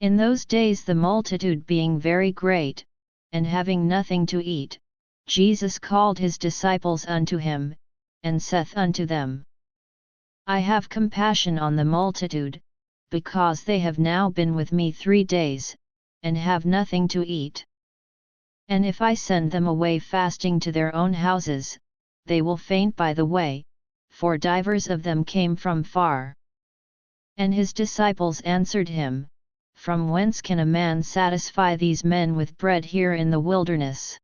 In those days the multitude being very great, and having nothing to eat, Jesus called his disciples unto him, and saith unto them, I have compassion on the multitude, because they have now been with me 3 days, and have nothing to eat. And if I send them away fasting to their own houses, they will faint by the way, for divers of them came from far. And his disciples answered him, From whence can a man satisfy these men with bread here in the wilderness?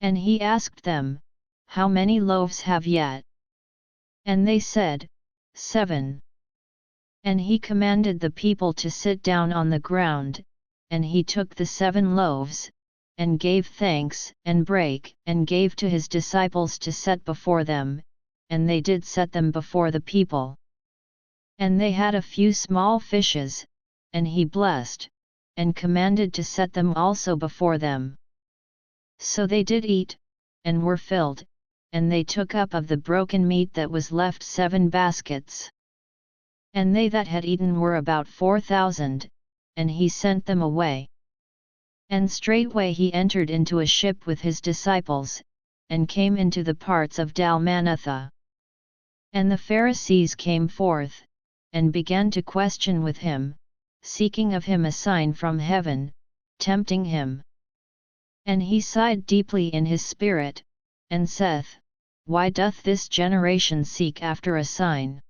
And he asked them, How many loaves have ye? And they said, 7. And he commanded the people to sit down on the ground, and he took the 7 loaves, and gave thanks, and brake, and gave to his disciples to set before them, and they did set them before the people. And they had a few small fishes, and he blessed, and commanded to set them also before them. So they did eat, and were filled, and they took up of the broken meat that was left 7 baskets. And they that had eaten were about 4,000, and he sent them away. And straightway he entered into a ship with his disciples, and came into the parts of Dalmanutha. And the Pharisees came forth, and began to question with him, seeking of him a sign from heaven, tempting him. And he sighed deeply in his spirit, and saith, Why doth this generation seek after a sign?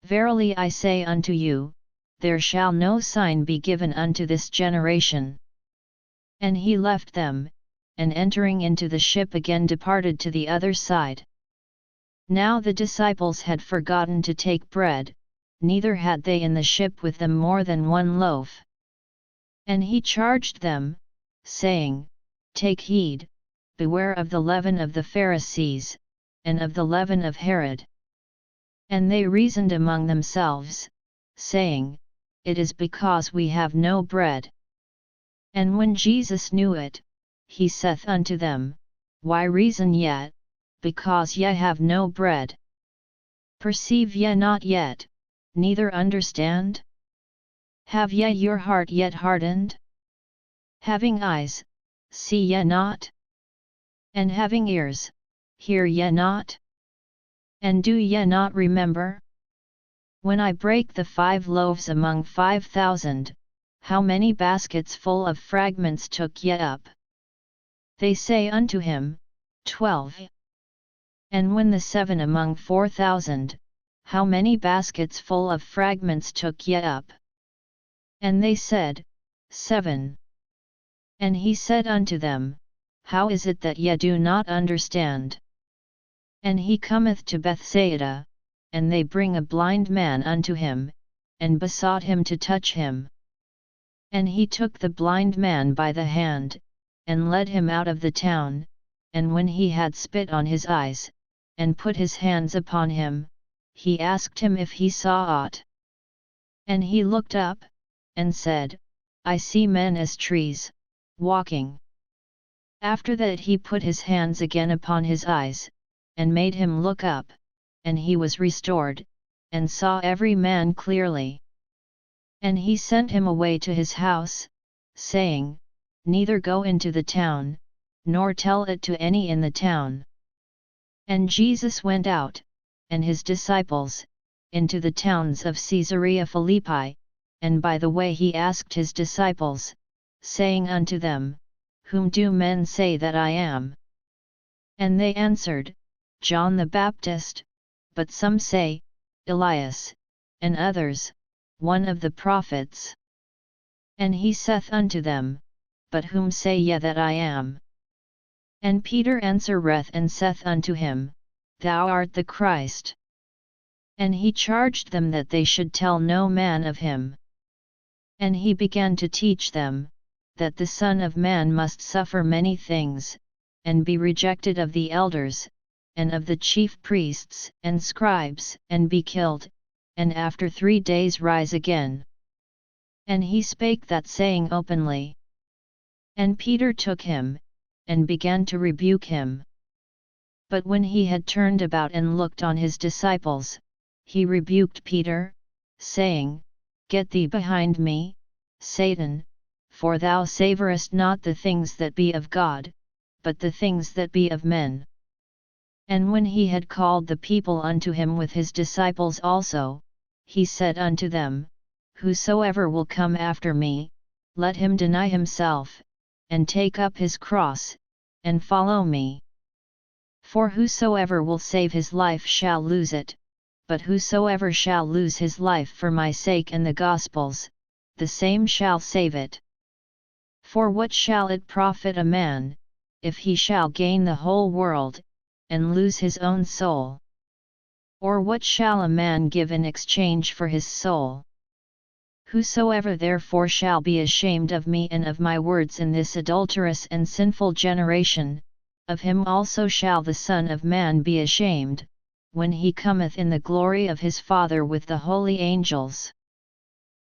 Verily I say unto you, there shall no sign be given unto this generation. And he left them, and entering into the ship again departed to the other side. Now the disciples had forgotten to take bread, neither had they in the ship with them more than 1 loaf. And he charged them, saying, Take heed, beware of the leaven of the Pharisees, and of the leaven of Herod. And they reasoned among themselves, saying, It is because we have no bread. And when Jesus knew it, he saith unto them, Why reason ye, because ye have no bread? Perceive ye not yet, neither understand? Have ye your heart yet hardened? Having eyes, see ye not? And having ears, hear ye not? And do ye not remember? When I brake the 5 loaves among 5,000, how many baskets full of fragments took ye up? They say unto him, 12. And when the 7 among 4,000, how many baskets full of fragments took ye up? And they said, 7. And he said unto them, How is it that ye do not understand? And he cometh to Bethsaida, and they bring a blind man unto him, and besought him to touch him. And he took the blind man by the hand, and led him out of the town, and when he had spit on his eyes, and put his hands upon him, he asked him if he saw aught. And he looked up, and said, I see men as trees, walking. After that he put his hands again upon his eyes, and made him look up, and he was restored, and saw every man clearly. And he sent him away to his house, saying, Neither go into the town, nor tell it to any in the town. And Jesus went out, and his disciples, into the towns of Caesarea Philippi, and by the way he asked his disciples, saying unto them, Whom do men say that I am? And they answered, John the Baptist, but some say, Elias, and others, one of the prophets. And he saith unto them, But whom say ye that I am? And Peter answereth and saith unto him, Thou art the Christ. And he charged them that they should tell no man of him. And he began to teach them, that the Son of Man must suffer many things, and be rejected of the elders, and of the chief priests and scribes, and be killed, and after 3 days rise again. And he spake that saying openly. And Peter took him, and began to rebuke him. But when he had turned about and looked on his disciples, he rebuked Peter, saying, Get thee behind me, Satan, for thou savourest not the things that be of God, but the things that be of men. And when he had called the people unto him with his disciples also, he said unto them, Whosoever will come after me, let him deny himself, and take up his cross, and follow me. For whosoever will save his life shall lose it, but whosoever shall lose his life for my sake and the gospel's, the same shall save it. For what shall it profit a man, if he shall gain the whole world, and lose his own soul? Or what shall a man give in exchange for his soul? Whosoever therefore shall be ashamed of me and of my words in this adulterous and sinful generation, of him also shall the Son of Man be ashamed, when he cometh in the glory of his Father with the holy angels.